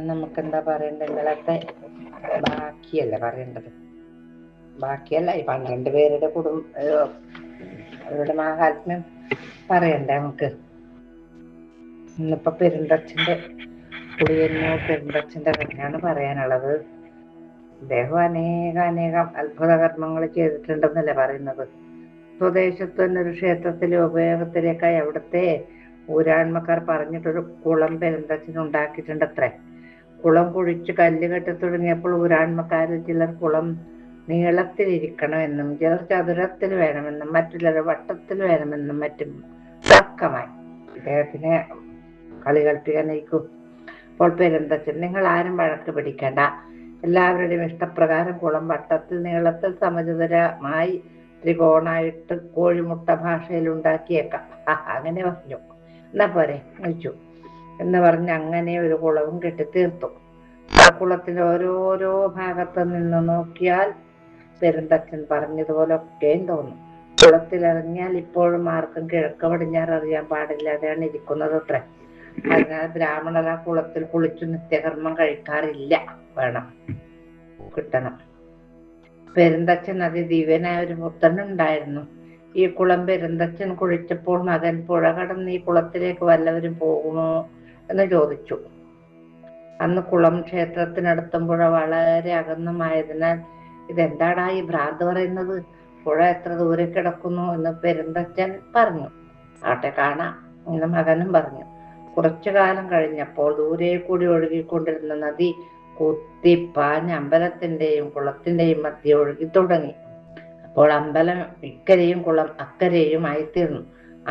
നമുക്കെന്താ പറയണ്ടത്? ഇന്നലത്തെ ബാക്കിയല്ല പറയേണ്ടത്. ബാക്കിയല്ല, ഈ 12 പേരുടെ അവരുടെ മഹാത്മ്യം പറയണ്ടേ നമുക്ക്. ഇന്നിപ്പോ പെരുന്തച്ഛന്റെ കുടിയന്നൂർ പെരുന്തച്ഛന്റെ കഥയാണ് പറയാനുള്ളത്. അദ്ദേഹം അനേകം അത്ഭുത കർമ്മങ്ങൾ ചെയ്തിട്ടുണ്ടെന്നല്ലേ പറയുന്നത്. സ്വദേശത്ത് തന്നെ ഒരു ക്ഷേത്രത്തിലെ ഉപയോഗത്തിലേക്കായി അവിടുത്തെ ഊരാൺമക്കാർ പറഞ്ഞിട്ടൊരു കുളം പെരുന്തച്ഛൻ ഉണ്ടാക്കിയിട്ടുണ്ടത്രേ. കുളം കുഴിച്ച് കല്ല് കെട്ടി തുടങ്ങിയപ്പോൾ ഊരാൺമക്കാരിൽ ചിലർ കുളം നീളത്തിലിരിക്കണമെന്നും ചിലർ ചതുരത്തിൽ വേണമെന്നും മറ്റുള്ളവർ വട്ടത്തിൽ വേണമെന്നും മറ്റും തർക്കമായി. അദ്ദേഹത്തിനെ കളി കളിപ്പിക്കാനായിരിക്കും. അപ്പോൾ പെരുന്തച്ഛൻ, നിങ്ങൾ ആരും വഴക്ക് പിടിക്കേണ്ട, എല്ലാവരുടെയും ഇഷ്ടപ്രകാരം കുളം വട്ടത്തിൽ നീളത്തിൽ സമചതുരമായി ത്രികോണായിട്ട് കോഴിമുട്ട ഭാഷയിൽ ഉണ്ടാക്കിയേക്കാം. അങ്ങനെ പറഞ്ഞു. എന്നാ പോരെ വിളിച്ചു എന്ന് പറഞ്ഞ് അങ്ങനെ ഒരു കുളവും കെട്ടിത്തീർത്തു. ആ കുളത്തിന്റെ ഓരോരോ ഭാഗത്ത് നിന്ന് നോക്കിയാൽ പെരുന്തച്ഛൻ പറഞ്ഞതുപോലെ ഒക്കെയും തോന്നും. കുളത്തിലിറങ്ങിയാൽ ഇപ്പോഴും ആർക്കും കിഴക്ക് പടിഞ്ഞാറ് അറിയാൻ പാടില്ലാതെയാണ് ഇരിക്കുന്നത് അത്ര. അതിനാൽ ബ്രാഹ്മണർ ആ കുളത്തിൽ കുളിച്ചു നിത്യകർമ്മം കഴിക്കാറില്ല. വേണം, കിട്ടണം. പെരുന്തച്ഛൻ അതിദിവ്യനായ ഒരു പുത്രനുണ്ടായിരുന്നു. ഈ കുളം പെരുന്തച്ഛൻ കുഴിച്ചപ്പോൾ മകൻ പുഴ കടന്ന് ഈ കുളത്തിലേക്ക് വല്ലവരും പോകുമോ എന്ന് ചോദിച്ചു. അന്ന് കുളം ക്ഷേത്രത്തിനടുത്തും പുഴ വളരെ അകന്നുമായതിനാൽ ഇതെന്താടാ ഈ ഭ്രാന്ത് പറയുന്നത്, പുഴ എത്ര ദൂരെ കിടക്കുന്നു എന്ന് പെരുന്തച്ഛൻ പറഞ്ഞു. ആട്ടെ കാണാം എന്ന് മകനും പറഞ്ഞു. കുറച്ചു കാലം കഴിഞ്ഞപ്പോൾ ദൂരെ കൂടി ഒഴുകിക്കൊണ്ടിരുന്ന നദി കുത്തിപ്പാഞ്ഞ് അമ്പലത്തിന്റെയും കുളത്തിന്റെയും മധ്യ ഒഴുകി തുടങ്ങി. അപ്പോൾ അമ്പലം ഇക്കരെയും കുളം അക്കരെയും ആയിത്തീർന്നു.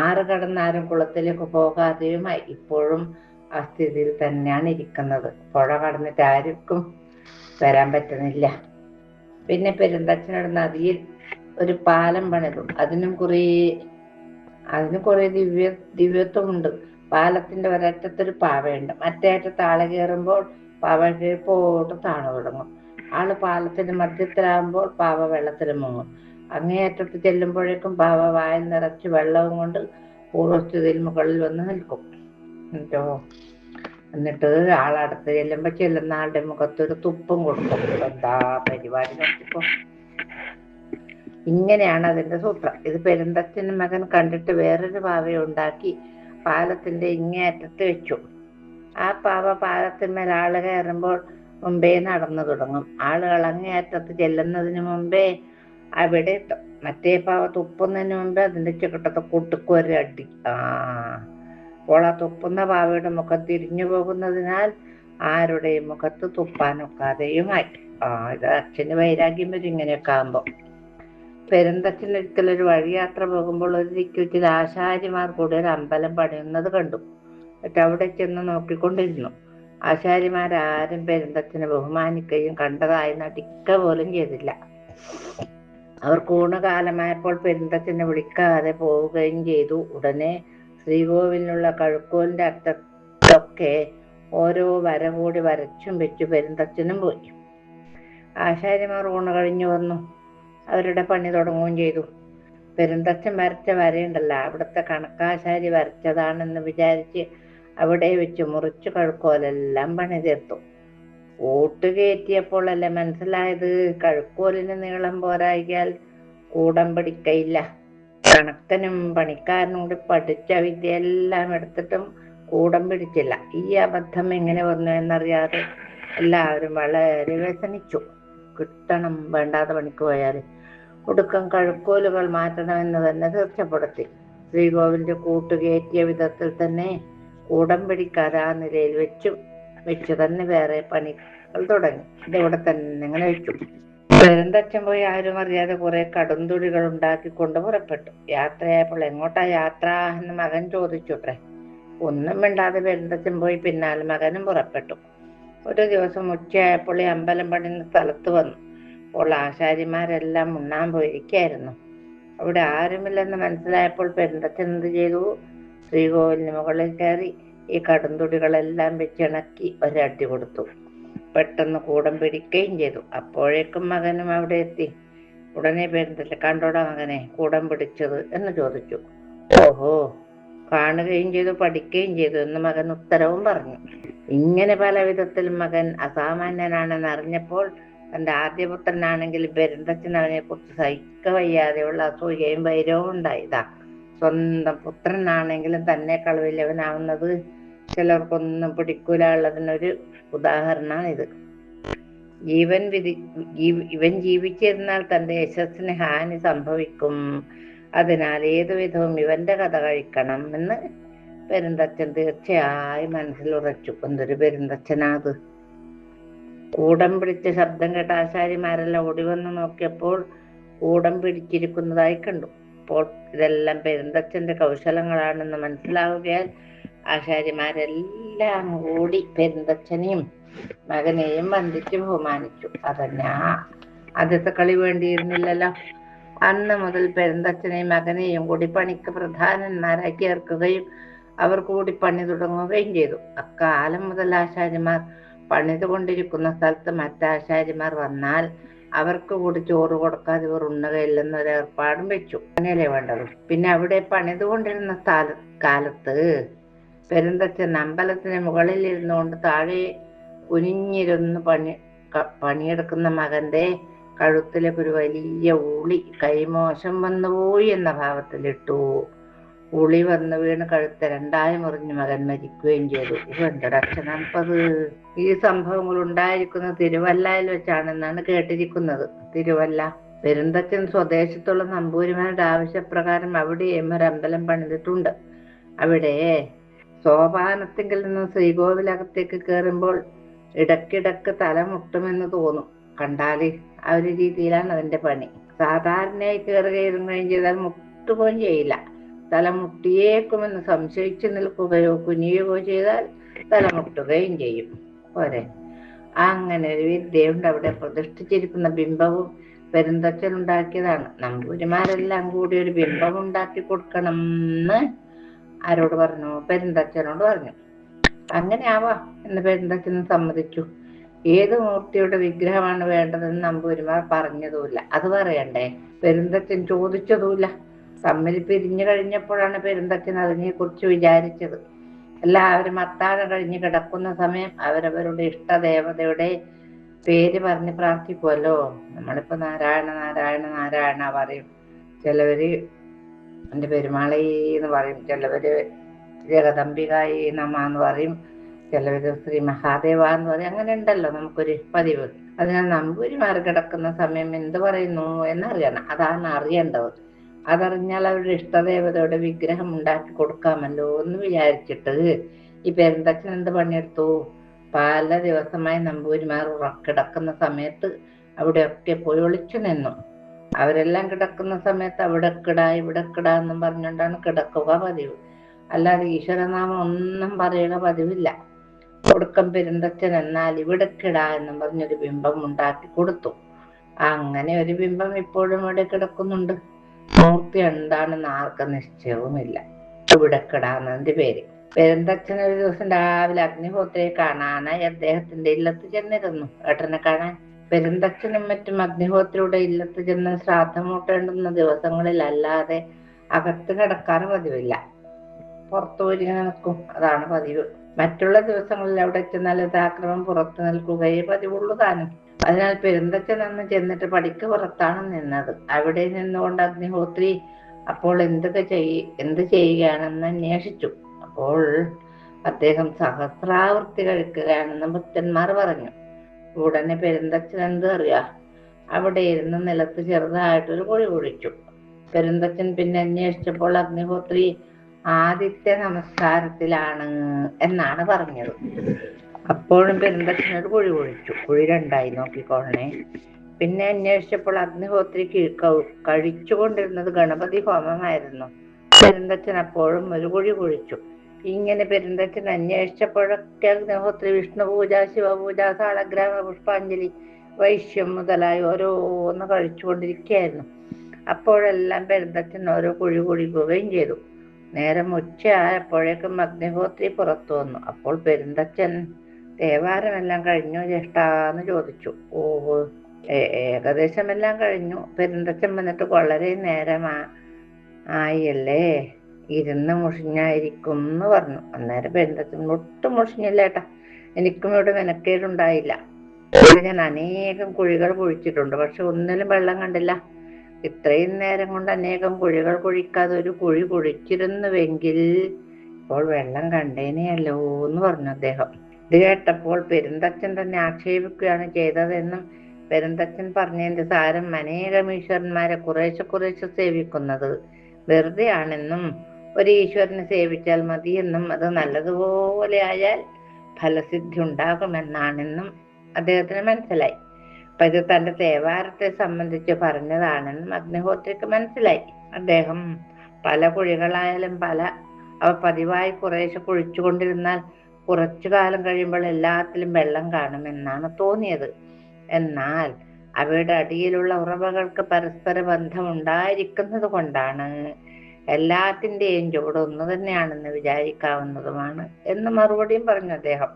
ആറ് കടന്നാരും കുളത്തിലേക്ക് പോകാതെയുമായി. ഇപ്പോഴും ആ സ്ഥിതിയിൽ തന്നെയാണ് ഇരിക്കുന്നത്. പുഴ കടന്നിട്ട് ആർക്കും വരാൻ പറ്റുന്നില്ല. പിന്നെ പെരുന്തച്ഛനോട് നദിയിൽ ഒരു പാലം പണിതു. അതിന് കുറെ ദിവ്യത്വമുണ്ട്. പാലത്തിന്റെ ഒരറ്റത്തൊരു പാവയുണ്ട്. മറ്റേ അറ്റത്ത് ആള് കയറുമ്പോൾ പാവ കീഴ്പോട്ട് താണു തുടങ്ങും. ആള് പാലത്തിന് മധ്യത്തിലാകുമ്പോൾ പാവ വെള്ളത്തിൽ മുങ്ങും. അങ്ങേയറ്റത്ത് ചെല്ലുമ്പോഴേക്കും പാവ വായിൽ നിറച്ച് വെള്ളവും കൊണ്ട് പൂർവ്വസ്ഥിതിയിൽ മുകളിൽ വന്ന് നിൽക്കും. എന്നിട്ട് ആളടുത്ത് ചെല്ലുന്ന ആളുടെ മുഖത്തൊരു തുപ്പും കൊടുക്കും. എന്താ പരിപാടി നോക്കിപ്പോ. ഇങ്ങനെയാണ് അതിന്റെ സൂത്രം. ഇത് പെരുന്തച്ഛന് മകൻ കണ്ടിട്ട് വേറൊരു പാവയെ ഉണ്ടാക്കി പാലത്തിന്റെ ഇങ്ങേയറ്റത്ത് വെച്ചു. ആ പാവ പാലത്തിന്മേൽ ആള് കയറുമ്പോൾ മുമ്പേ നടന്നു തുടങ്ങും. ആളുകൾ അങ്ങേയറ്റത്ത് ചെല്ലുന്നതിന് മുമ്പേ അവിടെ എത്തും. മറ്റേ പാവ തുപ്പുന്നതിന് മുമ്പേ അതിന്റെ ചിക്കട്ടത്ത് കൂട്ടുക്കൊരടി. അപ്പോൾ ആ തുപ്പുന്ന പാവയുടെ മുഖം തിരിഞ്ഞു പോകുന്നതിനാൽ ആരുടെയും മുഖത്ത് തുപ്പാനൊക്കാതെയുമായി. ഇത് അച്ഛന് വൈരാഗ്യം വരും ഇങ്ങനെയൊക്കെ ആകുമ്പോ. പെരുന്തച്ഛൻ ഒരിക്കലൊരു വഴിയാത്ര പോകുമ്പോൾ ഒരു ദിക്കിൽ ചില ആശാരിമാർ കൂടി ഒരു അമ്പലം പണിയുന്നത് കണ്ടു. എന്നിട്ട് അവിടെ ചെന്ന് നോക്കിക്കൊണ്ടിരുന്നു. ആശാരിമാരാരും പെരുന്തച്ഛനെ ബഹുമാനിക്കുകയും കണ്ടതായി നടിക്ക പോലും ചെയ്തില്ല. അവർ ഊണുകാലമായപ്പോൾ പെരുന്തച്ഛനെ വിളിക്കാതെ പോവുകയും ചെയ്തു. ഉടനെ ശ്രീകോവിലിനുള്ള കഴുക്കോലിന്റെ അറ്റത്തൊക്കെ ഓരോ വര കൂടി വരച്ചും വെച്ചു പെരുന്തച്ഛനും പോയി. ആശാരിമാർ ഊണ് കഴിഞ്ഞു വന്നു. അവരുടെ പണി തുടങ്ങുകയും ചെയ്തു. പെരുന്തച്ഛൻ വരച്ച വരയുണ്ടല്ലോ, അവിടുത്തെ കണക്കാശാരി വരച്ചതാണെന്ന് വിചാരിച്ച് അവിടെ വെച്ച് മുറിച്ചു കഴുക്കോലെല്ലാം പണി തീർത്തു. കയറ്റിയപ്പോഴല്ലേ മനസ്സിലായത് കഴുക്കോലിന് നീളം പോരായിയാൽ കൂടം പിടിക്കയില്ല. കണക്കനും പണിക്കാരനും കൂടി പഠിച്ച വിദ്യയെല്ലാം എടുത്തിട്ടും കൂടം പിടിച്ചില്ല. ഈ അബദ്ധം എങ്ങനെ വന്നു എന്നറിയാതെ എല്ലാവരും വളരെ വ്യസനിച്ചു. കിട്ടണം, വേണ്ടാതെ പണിക്ക് പോയാൽ. ഒടുക്കം കഴുക്കോലുകൾ മാറ്റണമെന്ന് തന്നെ തീർച്ചപ്പെടുത്തി. ശ്രീകോവിലിന്റെ കയറ്റിയ വിധത്തിൽ തന്നെ കൂടം പിടിക്കാതെ ആ നിലയിൽ വെച്ചു തന്നെ വേറെ പണികൾ തുടങ്ങി. ഇതിവിടെ തന്നെ അങ്ങനെ വെച്ചു. പെരുന്തച്ഛൻ പോയി ആരും അറിയാതെ കുറെ കടുംതുടികൾ ഉണ്ടാക്കിക്കൊണ്ട് പുറപ്പെട്ടു. യാത്രയായപ്പോൾ എങ്ങോട്ടാ യാത്ര എന്ന് മകൻ ചോദിച്ചുത്രേ. ഒന്നും മിണ്ടാതെ പെരുന്തച്ഛൻ പോയി പിന്നാലെ മകനും പുറപ്പെട്ടു. ഒരു ദിവസം ഉച്ചയായപ്പോൾ ഈ അമ്പലം പണിയുന്ന സ്ഥലത്ത് വന്നു. അപ്പോൾ ആശാരിമാരെല്ലാം ഉണ്ണാൻ പോയിരിക്കായിരുന്നു. അവിടെ ആരുമില്ലെന്ന് മനസ്സിലായപ്പോൾ പെരുന്തച്ഛൻ എന്ത് ചെയ്തു? ശ്രീകോവിലിന് മുകളിൽ കയറി ഈ കടുംതുടികളെല്ലാം വെച്ചിണക്കി ഒരടി കൊടുത്തു. പെട്ടെന്ന് കൂടം പിടിക്കുകയും ചെയ്തു. അപ്പോഴേക്കും മകനും അവിടെ എത്തി. ഉടനെ പെരുന്തച്ഛൻ, കണ്ടോടാ മകനെ കൂടം പിടിച്ചത് എന്ന് ചോദിച്ചു. ഓഹോ, കാണുകയും ചെയ്തു പഠിക്കുകയും ചെയ്തു എന്ന് മകൻ ഉത്തരവും പറഞ്ഞു. ഇങ്ങനെ പല വിധത്തിൽ മകൻ അസാമാന്യനാണെന്ന് അറിഞ്ഞപ്പോൾ തന്റെ ആദ്യപുത്രനാണെങ്കിൽ പെരുന്തച്ഛൻ അവനെ കുറിച്ച് സഹിക്ക വയ്യാതെയുള്ള അസൂയയും വൈരവും ഉണ്ടായതാ. സ്വന്തം പുത്രനാണെങ്കിലും തന്നെക്കാൾ വലിയവനാവുന്നത് ചിലർക്കൊന്നും പിടിക്കൂല ഉള്ളതിനൊരു ഉദാഹരണമാണിത്. ഇവൻ ജീവിച്ചിരുന്നാൽ തന്റെ യശസ്സിന് ഹാനി സംഭവിക്കും. അതിനാൽ ഏതുവിധവും ഇവന്റെ കഥ കഴിക്കണം എന്ന് പെരുന്തച്ഛൻ തീർച്ചയായും മനസ്സിൽ ഉറച്ചു. എന്തൊരു പെരുന്തച്ഛനാത്! കൂടം പിടിച്ച ശബ്ദം കേട്ട ആശാരിമാരെല്ലാം ഓടി വന്ന് നോക്കിയപ്പോൾ കൂടം പിടിച്ചിരിക്കുന്നതായി കണ്ടു. അപ്പോൾ ഇതെല്ലാം പെരുന്തച്ഛന്റെ കൗശലങ്ങളാണെന്ന് മനസ്സിലാവുകയാൽ ആശാരിമാരെല്ലാം ഓടി പെരുന്തച്ഛനെയും മകനെയും വന്ദിച്ച് ബഹുമാനിച്ചു. അതന്നെ ആദ്യത്തെ കളി വേണ്ടിയിരുന്നില്ലല്ലോ. അന്ന് മുതൽ പെരുന്തച്ഛനെയും മകനെയും കൂടി പണിക്ക് പ്രധാനന്മാരായി ചേർക്കുകയും അവർ കൂടി പണി തുടങ്ങുകയും ചെയ്തു. അക്കാലം മുതൽ ആശാരിമാർ പണിതുകൊണ്ടിരിക്കുന്ന സ്ഥലത്ത് മറ്റാശാരിമാർ വന്നാൽ അവർക്ക് കൂടി ചോറ് കൊടുക്കാതെ ഇവർ ഉണ്ണുകയില്ലെന്നൊരേർപ്പാടും വെച്ചു. അങ്ങനെയല്ലേ വേണ്ടത്. പിന്നെ അവിടെ പണിതുകൊണ്ടിരുന്ന കാലത്ത് പെരുന്തച്ഛൻ അമ്പലത്തിന് മുകളിൽ ഇരുന്നുകൊണ്ട് താഴെ കുനിഞ്ഞിരുന്ന് പണിയെടുക്കുന്ന മകന്റെ കഴുത്തിലേക്ക് ഒരു വലിയ ഉളി കൈമോശം വന്നുപോയി എന്ന ഭാവത്തിലിട്ടു. ഉളി വന്നു വീണ് കഴുത്ത് രണ്ടായി മുറിഞ്ഞ് മകൻ മരിക്കുകയും ചെയ്തു. എന്തൊരക്ഷനാണിപ്പത്! ഈ സംഭവങ്ങൾ ഉണ്ടായിരിക്കുന്ന തിരുവല്ലയിൽ വെച്ചാണെന്നാണ് കേട്ടിരിക്കുന്നത്. തിരുവല്ല. പെരുന്തച്ഛൻ സ്വദേശത്തുള്ള നമ്പൂരിമാരുടെ ആവശ്യപ്രകാരം അവിടെയും ഒരമ്പലം പണിതിട്ടുണ്ട്. അവിടെ സോപാനത്തിങ്കിൽ നിന്ന് ശ്രീകോവിലകത്തേക്ക് കയറുമ്പോൾ ഇടക്കിടക്ക് തല മുട്ടുമെന്ന് തോന്നും. കണ്ടാല് ആ ഒരു രീതിയിലാണ് അതിന്റെ പണി. സാധാരണയായി കയറുകയും ചെയ്താൽ മുട്ടുകയും ചെയ്യില്ല. തല മുട്ടിയേക്കുമെന്ന് സംശയിച്ചു നിൽക്കുകയോ കുനിയുകയോ ചെയ്താൽ തല മുട്ടുകയും ചെയ്യും. പോരെ. അങ്ങനെ ഒരു വിദ്യയുണ്ട്. അവിടെ പ്രതിഷ്ഠിച്ചിരിക്കുന്ന ബിംബവും പെരുന്തച്ഛൻ ഉണ്ടാക്കിയതാണ്. നമ്പൂരിമാരെല്ലാം കൂടി ഒരു ബിംബം ഉണ്ടാക്കി കൊടുക്കണം എന്ന് ആരോട് പറഞ്ഞു? പെരുന്തച്ഛനോട് പറഞ്ഞു. അങ്ങനെ ആവാം എന്ന് പെരുന്തച്ഛൻ സമ്മതിച്ചു. ഏത് മൂർത്തിയുടെ വിഗ്രഹമാണ് വേണ്ടതെന്ന് നമ്പൂരിമാർ പറഞ്ഞതുമില്ല. അത് പറയണ്ടേ? പെരുന്തച്ഛൻ ചോദിച്ചതുമില്ല. തമ്മിൽ പിരിഞ്ഞു കഴിഞ്ഞപ്പോഴാണ് പെരുന്തച്ഛൻ അതിനെക്കുറിച്ച് വിചാരിച്ചത്. എല്ലാവരും അത്താഴം കഴിഞ്ഞ് കിടക്കുന്ന സമയം അവരവരുടെ ഇഷ്ടദേവതയുടെ പേര് പറഞ്ഞ് പ്രാർത്ഥിക്കുമല്ലോ. നമ്മളിപ്പോ നാരായണ നാരായണ നാരായണ പറയും. ചിലവര് എൻ്റെ പെരുമാളി എന്ന് പറയും, ചിലവര് ജഗദംബികായി നമ എന്ന് പറയും, ചിലവര് ശ്രീ മഹാദേവ എന്ന് പറയും. അങ്ങനെ ഉണ്ടല്ലോ നമുക്കൊരു പതിവ്. അതിനാൽ നമ്പൂരിമാർ കിടക്കുന്ന സമയം എന്ത് പറയുന്നു എന്നറിയണം. അതാണ് അറിയേണ്ടത്. അതറിഞ്ഞാൽ അവരുടെ ഇഷ്ടദേവതയുടെ വിഗ്രഹം ഉണ്ടാക്കി കൊടുക്കാമല്ലോ എന്ന് വിചാരിച്ചിട്ട് ഈ പെരുന്തച്ഛൻ എന്ത് പണിയെടുത്തു? പല ദിവസമായി നമ്പൂരിമാർ കിടക്കുന്ന സമയത്ത് അവിടെയൊക്കെ പോയി ഒളിച്ചു നിന്നു. അവരെല്ലാം കിടക്കുന്ന സമയത്ത് അവിടെ കിടാ ഇവിടെ കിടാ എന്നും പറഞ്ഞുകൊണ്ടാണ് കിടക്കുക പതിവ്. അല്ലാതെ ഈശ്വരനാമം ഒന്നും പറയുക പതിവില്ല. ഒടുക്കം പെരുന്തച്ഛൻ എന്നാൽ ഇവിടെ കിടാ എന്നും പറഞ്ഞൊരു ബിംബം ഉണ്ടാക്കി കൊടുത്തു. അങ്ങനെ ഒരു ബിംബം ഇപ്പോഴും ഇവിടെ കിടക്കുന്നുണ്ട്. മൂർത്തി എന്താണെന്ന് ആർക്കും നിശ്ചയവുമില്ല. ഇവിടെ കിടാന്നതിന്റെ പേര്. പെരുന്തച്ഛൻ ഒരു ദിവസം രാവിലെ അഗ്നിഹോത്രിയെ കാണാനായി അദ്ദേഹത്തിന്റെ ഇല്ലത്ത് ചെന്നിരുന്നു. ഏട്ടനെ കാണാൻ. പെരുന്തച്ഛനും മറ്റും അഗ്നിഹോത്രിയുടെ ഇല്ലത്ത് ചെന്ന് ശ്രാദ്ധമൂട്ടേണ്ടുന്ന ദിവസങ്ങളിൽ അല്ലാതെ അകത്ത് കിടക്കാൻ പതിവില്ല. പുറത്തു പോയി നിൽക്കും. അതാണ് പതിവ്. മറ്റുള്ള ദിവസങ്ങളിൽ അവിടെ ചെന്നാൽ യഥാക്രമം പുറത്തു നിൽക്കുകയേ പതിവുള്ളൂ താനും. അതിനാൽ പെരുന്തച്ഛൻ അന്ന് ചെന്നിട്ട് പടിക്ക് പുറത്താണ് നിന്നത്. അവിടെ നിന്നുകൊണ്ട് അഗ്നിഹോത്രി അപ്പോൾ എന്ത് ചെയ്യുകയാണെന്ന് അന്വേഷിച്ചു. അപ്പോൾ അദ്ദേഹം സഹസ്രാവൃത്തി കഴിക്കുകയാണെന്ന് ഭക്തന്മാർ പറഞ്ഞു. ഉടനെ പെരുന്തച്ഛൻ എന്ത് അറിയാ, അവിടെ ഇരുന്ന് നിലത്ത് ചെറുതായിട്ടൊരു കുഴി കുഴിച്ചു. പെരുന്തച്ഛൻ പിന്നെ അന്വേഷിച്ചപ്പോൾ അഗ്നിഹോത്രി ആദിത്യ നമസ്കാരത്തിലാണ് എന്നാണ് പറഞ്ഞത്. അപ്പോഴും പെരുന്തച്ഛനൊരു കുഴി കുഴിച്ചു. കുഴി രണ്ടായി, നോക്കിക്കോളണേ. പിന്നെ അന്വേഷിച്ചപ്പോൾ അഗ്നിഹോത്രിക്ക് കഴിച്ചുകൊണ്ടിരുന്നത് ഗണപതി ഹോമമായിരുന്നു. പെരുന്തച്ഛൻ അപ്പോഴും ഒരു കുഴി കുഴിച്ചു. ഇങ്ങനെ പെരുന്തച്ഛൻ അന്വേഷിച്ചപ്പോഴൊക്കെ അഗ്നിഹോത്രി വിഷ്ണു പൂജ, ശിവപൂജ, സാളഗ്രാമ, പുഷ്പാഞ്ജലി, വൈശ്യം മുതലായി ഓരോന്ന് കഴിച്ചുകൊണ്ടിരിക്കുകയായിരുന്നു. അപ്പോഴെല്ലാം പെരുന്തച്ഛൻ ഓരോ കുഴി കുഴിക്കുകയും ചെയ്തു. നേരം ഉച്ചയായപ്പോഴേക്കും അഗ്നിഹോത്രി പുറത്തു വന്നു. അപ്പോൾ പെരുന്തച്ഛൻ ദേവാരമെല്ലാം കഴിഞ്ഞു ജ്യേഷ്ഠാന്ന് ചോദിച്ചു. ഓഹോ, ഏകദേശം എല്ലാം കഴിഞ്ഞു. പെരുന്തച്ഛൻ വന്നിട്ട് വളരെ നേരം ആയില്ലേ, ഇരുന്ന് മുഷിഞ്ഞായിരിക്കും എന്ന് പറഞ്ഞു. അന്നേരം പെരുന്തച്ഛൻ ഒട്ടും മുഷിഞ്ഞില്ലേട്ടാ, എനിക്കും ഇവിടെ മെനക്കേടുണ്ടായില്ല. ഞാൻ അനേകം കുഴികൾ കുഴിച്ചിട്ടുണ്ട്, പക്ഷെ ഒന്നിലും വെള്ളം കണ്ടില്ല. ഇത്രയും നേരം കൊണ്ട് അനേകം കുഴികൾ കുഴിക്കാതെ ഒരു കുഴി കുഴിച്ചിരുന്നുവെങ്കിൽ ഇപ്പോൾ വെള്ളം കണ്ടേനെയല്ലോ എന്ന് പറഞ്ഞു അദ്ദേഹം. ഇത് കേട്ടപ്പോൾ പെരുന്തച്ഛൻ തന്നെ ആക്ഷേപിക്കുകയാണ് ചെയ്തതെന്നും പെരുന്തച്ഛൻ പറഞ്ഞതിന്റെ സാരം അനേകം ഈശ്വരന്മാരെ കുറേശ്ശെ സേവിക്കുന്നത് വെറുതെ ആണെന്നും ഒരു ഈശ്വരനെ സേവിച്ചാൽ മതിയെന്നും അത് നല്ലതുപോലെ ആയാൽ ഫലസിദ്ധി ഉണ്ടാകുമെന്നാണെന്നും അദ്ദേഹത്തിന് മനസ്സിലായി. അപ്പൊ ഇത് തന്റെ തേവാരത്തെ സംബന്ധിച്ച് പറഞ്ഞതാണെന്നും അഗ്നിഹോത്രിക്ക് മനസ്സിലായി. അദ്ദേഹം പല കുഴികളായാലും അവ പതിവായി കുറേശ്ശെ കുഴിച്ചുകൊണ്ടിരുന്നാൽ കുറച്ചു കാലം കഴിയുമ്പോൾ എല്ലാത്തിലും വെള്ളം കാണുമെന്നാണ് തോന്നിയത്. എന്നാൽ അവയുടെ അടിയിലുള്ള ഉറവകൾക്ക് പരസ്പര ബന്ധം ഉണ്ടായിരിക്കുന്നത് കൊണ്ടാണ് എല്ലാത്തിന്റെയും ചുവട് ഒന്ന് തന്നെയാണെന്ന് വിചാരിക്കാവുന്നതുമാണ് എന്ന് മറുപടിയും പറഞ്ഞു അദ്ദേഹം.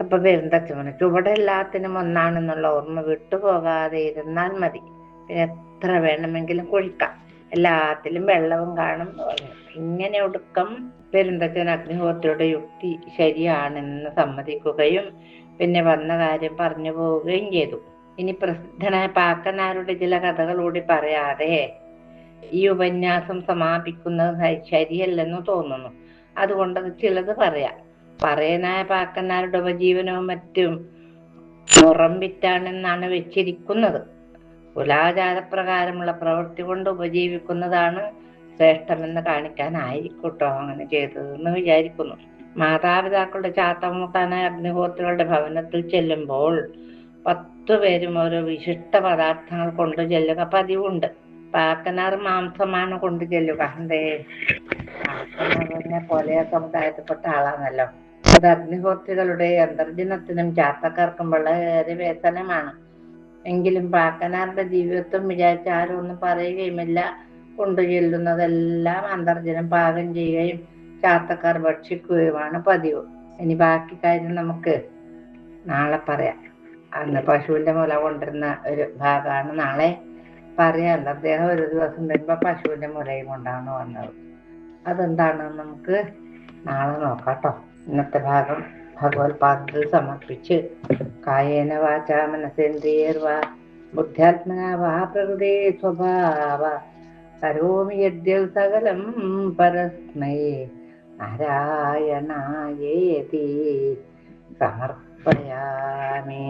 അപ്പൊ പെരുന്തച്ഛന് ചുവട് എല്ലാത്തിനും ഒന്നാണെന്നുള്ള ഓർമ്മ വിട്ടുപോകാതെ ഇരുന്നാൽ മതി, പിന്നെ എത്ര വേണമെങ്കിലും കുഴിക്കാം, എല്ലാത്തിലും വെള്ളവും കാണും എന്ന് പറഞ്ഞു. ഇങ്ങനെ ഒടുക്കം പെരുന്തച്ഛൻ അഗ്നിഹോത്രിയുടെ യുക്തി ശരിയാണെന്ന് സമ്മതിക്കുകയും പിന്നെ വന്ന കാര്യം പറഞ്ഞു പോവുകയും ചെയ്തു. ഇനി പ്രസിദ്ധനായ പാക്കനാരുടെ ചില കഥകൾ കൂടി പറയാതെ ഈ ഉപന്യാസം സമാപിക്കുന്നത് ശരിയല്ലെന്ന് തോന്നുന്നു. അതുകൊണ്ട് ചിലത് പറയാം. പറയനായ പാക്കന്മാരുടെ ഉപജീവനവും മറ്റും മുറം വിറ്റാണെന്നാണ് വെച്ചിരിക്കുന്നത്. കുലാചാരപ്രകാരമുള്ള പ്രവൃത്തി കൊണ്ട് ഉപജീവിക്കുന്നതാണ് ശ്രേഷ്ഠമെന്ന് കാണിക്കാനായിരിക്കട്ടോ അങ്ങനെ ചെയ്തതെന്ന് വിചാരിക്കുന്നു. മാതാപിതാക്കളുടെ ചാത്തമൂട്ടാനായ അഗ്നിഹോത്രികളുടെ ഭവനത്തിൽ ചെല്ലുമ്പോൾ 10 പേരും ഓരോ വിശിഷ്ട പദാർത്ഥങ്ങൾ കൊണ്ടു ചെല്ലുക പതിവുണ്ട്. പാക്കനാർ മാംസമാണ് കൊണ്ടു ചെല്ലുക. എന്തേ, പാക്കനാർ കൊലയ സമുദായത്തിൽപ്പെട്ട ആളാണല്ലോ. അത് അഗ്നിഹോത്രികളുടെ അന്തർജനത്തിനും ചാത്തക്കാർക്കും വളരെ വേതനമാണ്. എങ്കിലും പാക്കനാരുടെ ജീവിതത്വം വിചാരിച്ച് ആരും ഒന്നും പറയുകയുമില്ല. കൊണ്ടു ചെല്ലുന്നതെല്ലാം അന്തർജനം പാകം ചെയ്യുകയും ചാത്തക്കാർ ഭക്ഷിക്കുകയുമാണ് പതിവ്. ഇനി ബാക്കി കാര്യം നമുക്ക് നാളെ പറയാം. അന്ന് പശുവിന്റെ മുല കൊണ്ടിരുന്ന ഒരു ഭാഗമാണ് നാളെ പറയാൻ. അദ്ദേഹം ഒരു ദിവസം വരുമ്പോ പശുവിന്റെ മുലയും കൊണ്ടാണ് വന്നത്. അതെന്താണെന്ന് നമുക്ക് നാളെ നോക്കാട്ടോ. ഇന്നത്തെ ഭാഗം ഭഗവത്പാദത്തിൽ സമർപ്പിച്ച് കായേന വാചാ മനസേന്ദ്രിയേർവാ ബുദ്ധ്യാത്മനാ വാ പ്രകൃതേ സ്വഭാവ കരോമി യദ്യൽ സകലം പരസ്മൈ നാരായണായേതി സമർപ്പയാമി.